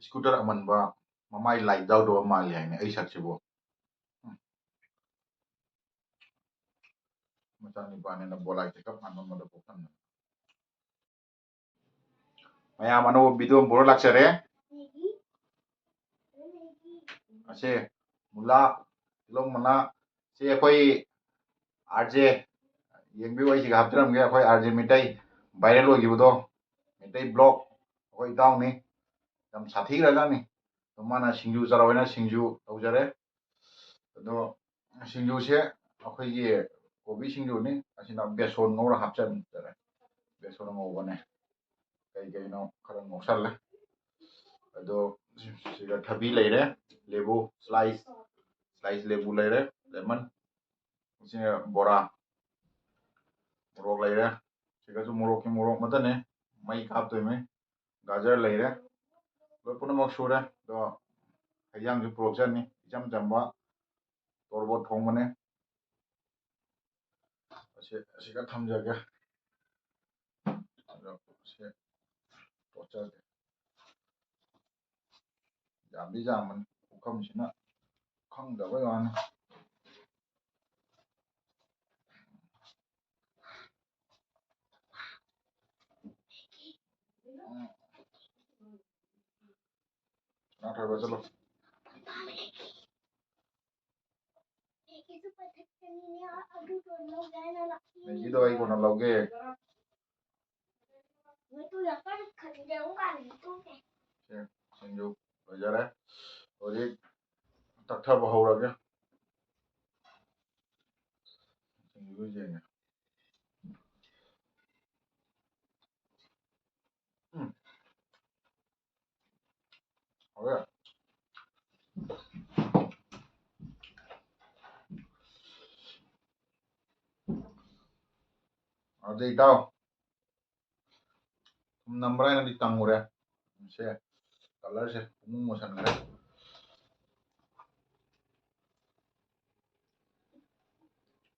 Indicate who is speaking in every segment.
Speaker 1: scooter amanba mamai light daw do mali haine ai sakchibo macani bane na bolai te kap hanon mada pokan maya mano video boro laksare ase mula long mana se koi RJ yengbi wai si haptram ge koi RJ mitai viral ho gibudo mitai blog koi daw ni yam sathi ra ni to mana singju jarawena singju tawjare do singju se koi ge kobi singju ni asina beson ngora hapchan jare beson ngobane kai kai no khara ngoksal le ado siga thabi leire lebu slice lebu leire lemon sini bora morok leire siga su morok ki morok mata ne mai kap to me gajar leire lo puno mak sure do hayang ju production ni jam jamba torbo thong mane siga thamja ge ado se tocha jambi jaman ukam sina khang da ba yan na thar ba chalo Messi तो भाई कोना लोगे संजू बाजार है और एक तख्ता बहाव रहा संजू जाएंगे हो गया और देखा तुम नंबर है ना दिखता हूँ रे से कलर से मुंह मोशन करे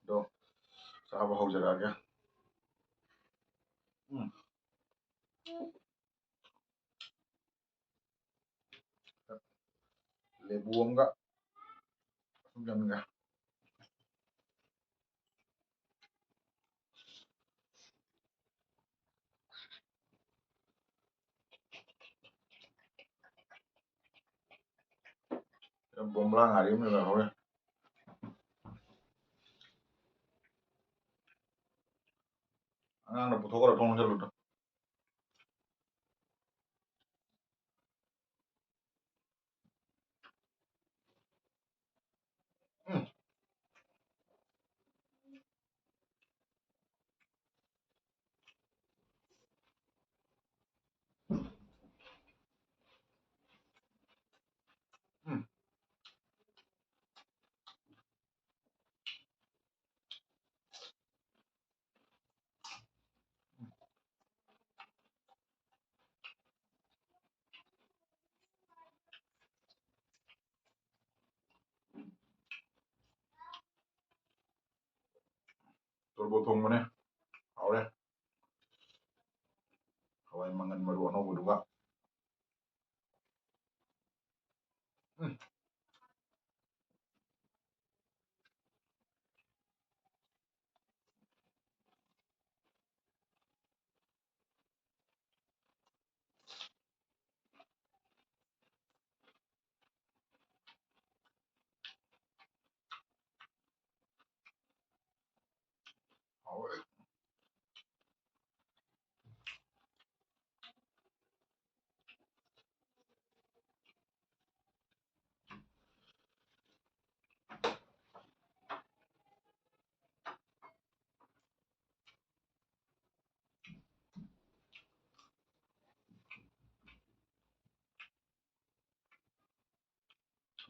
Speaker 1: दो साहब हो जरा गया लेबू होगा जमेगा बोमला ngari में हो गया अगर पुथो कर ठोंग चलो torbo thong mane awre hawai mangan maru ano buduga awre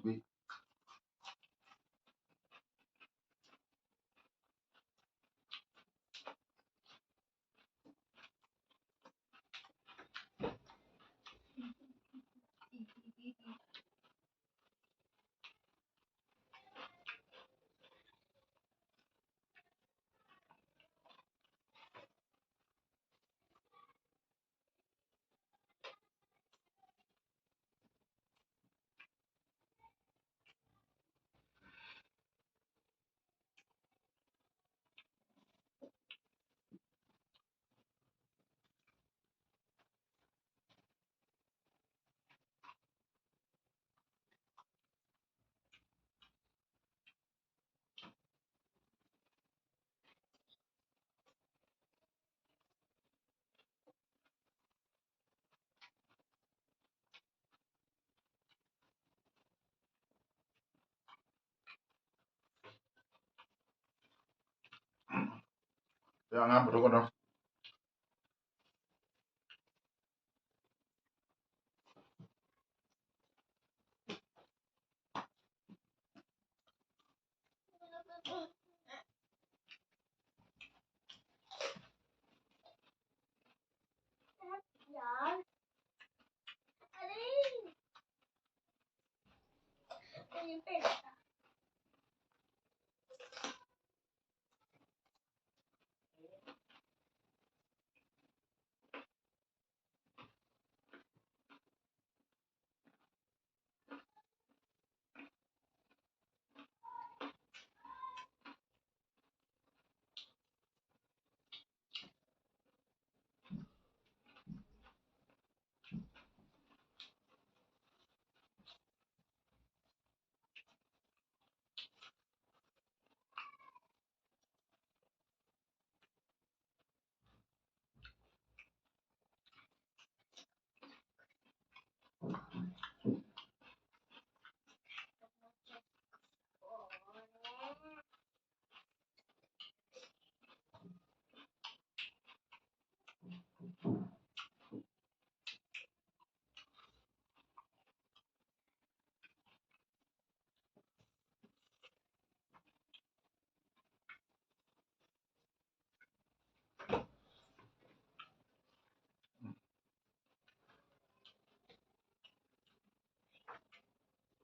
Speaker 1: bi Jangan betul kan?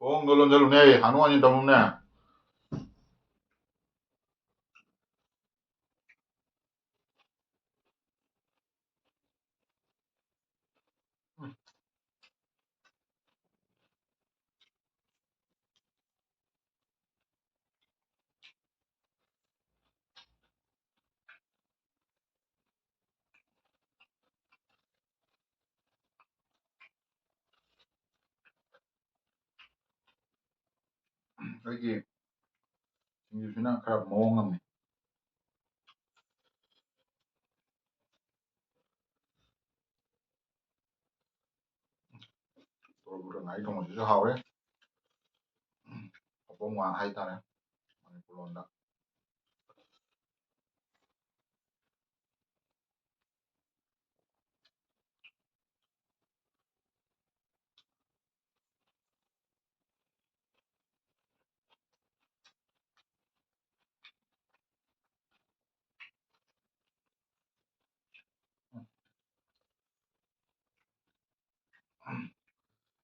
Speaker 1: Oh, ngolon jalu nih, anu aja tamu nih. Lagi, ini sini kerap mau nih. Kalau udah naik dong masih sehau ya. Apa mau hai tar ya? Mana pulau ndak.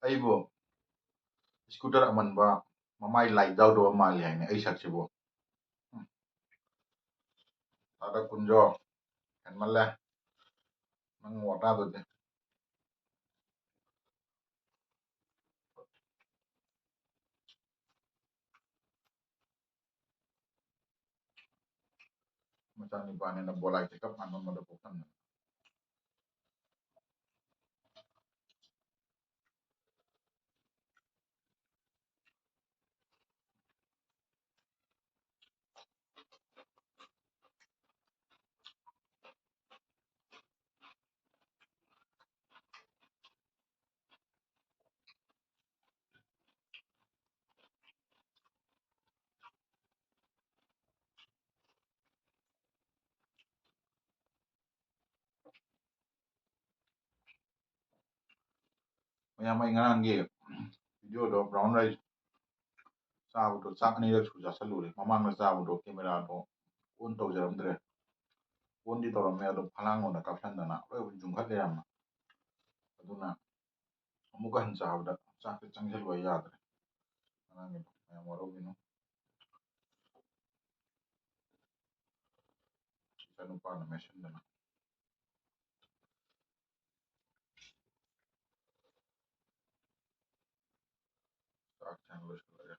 Speaker 1: Ai bu, skuter aman ba, mamai lai jauh doa mal ya ini, ai sak sih bu. Ada kunjo, kan malah nang wata tuh deh. Macam ni panen na bola cekap anu ada bukan. Yang mai ngaran ge, video do brown rice. Sabu do sak ni da suja salure, mamang na sabu do kamera do. Un tau jaram dre. Un di tau me do phalang on da kapsan da na, oi jungkhat le ram. Aduna, amuka han sabu da, sak changjal wa ya dre. Nang ni, yang waro gino. Kita lupa na mesin da na. Sak channel ya.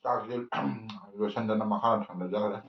Speaker 1: ꯆꯥꯛꯁꯤ ꯂꯣꯏꯁꯟꯗꯅ ꯃꯈꯥ ꯊꯝꯊꯖꯈ꯭ꯔꯦ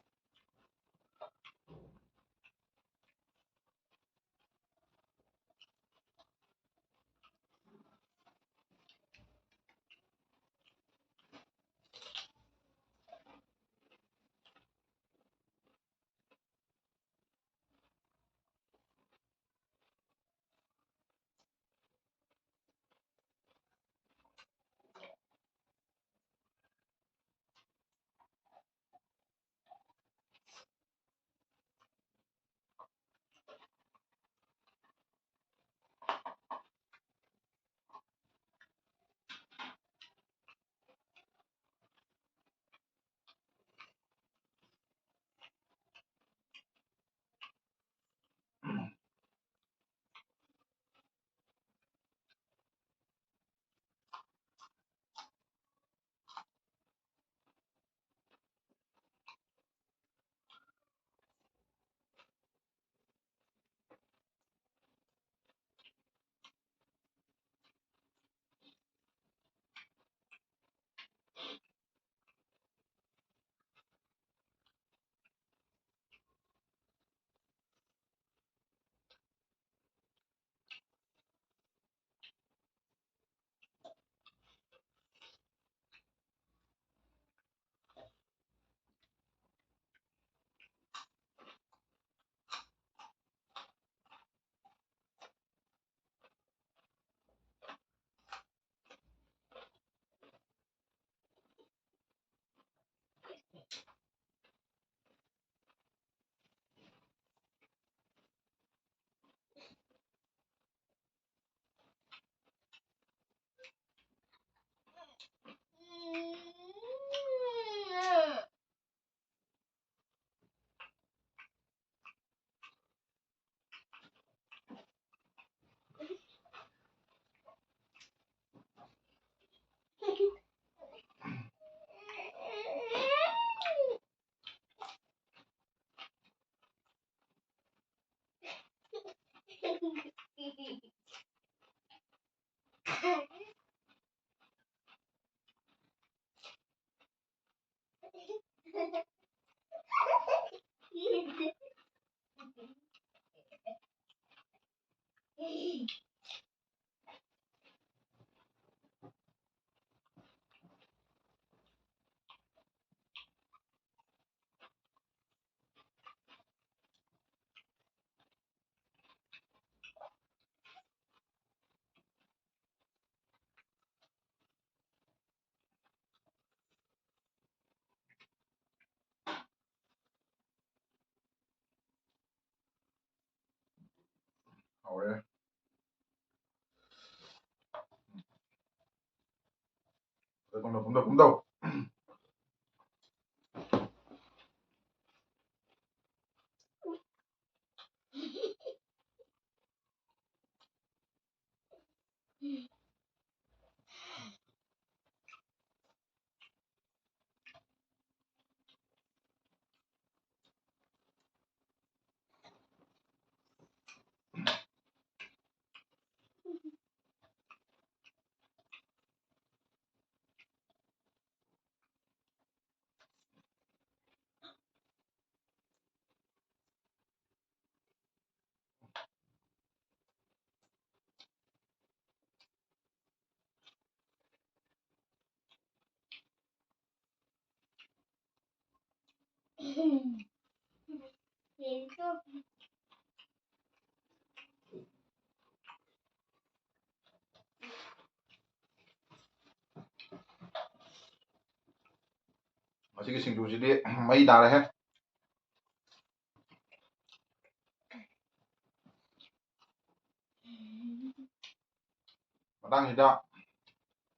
Speaker 1: ꯍꯧꯔꯦ ꯀꯨꯝꯗꯧ ꯃꯁꯤꯒꯤ ꯁꯤꯡꯖꯨꯁꯤꯗꯤ ꯃꯩ ꯇꯥꯔꯦꯍꯦ ꯃꯇꯥꯡꯁꯤꯗ